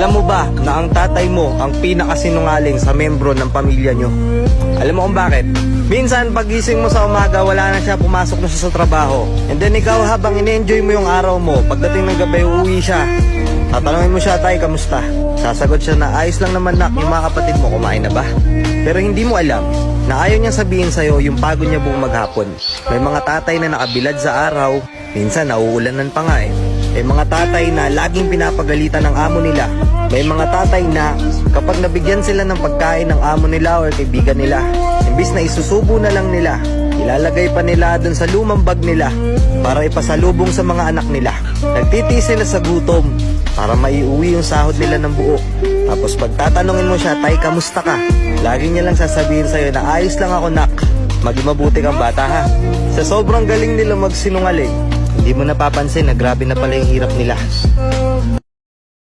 Alam mo ba na ang tatay mo ang pinakasinungaling sa membro ng pamilya nyo? Alam mo kung bakit? Minsan pagising mo sa umaga, wala na siya, pumasok na siya sa trabaho. And then ikaw habang in-enjoy mo yung araw mo, pagdating ng gabi uuwi siya. Tatanungin mo siya, tay, kamusta? Sasagot siya na ayos lang naman nak, yung mga kapatid mo kumain na ba? Pero hindi mo alam na ayaw niya sabihin sa'yo yung pagod niya buong maghapon. May mga tatay na nakabilad sa araw, minsan nauulanan pa nga eh. May mga tatay na laging pinapagalitan ng amo nila. May mga tatay na kapag nabigyan sila ng pagkain ng amo nila or kaibigan nila, imbis na isusubo na lang nila, ilalagay pa nila dun sa lumang bag nila para ipasalubong sa mga anak nila. Nagtitiis sila sa gutom para maiuwi yung sahod nila ng buo. Tapos pag tatanungin mo siya, tay, kamusta ka? Lagi niya lang sasabihin sa'yo na ayos lang ako nak, maging mabuti kang bata ha. Sa sobrang galing nila magsinungaling, hindi mo napapansin na grabe na pala yung hirap nila.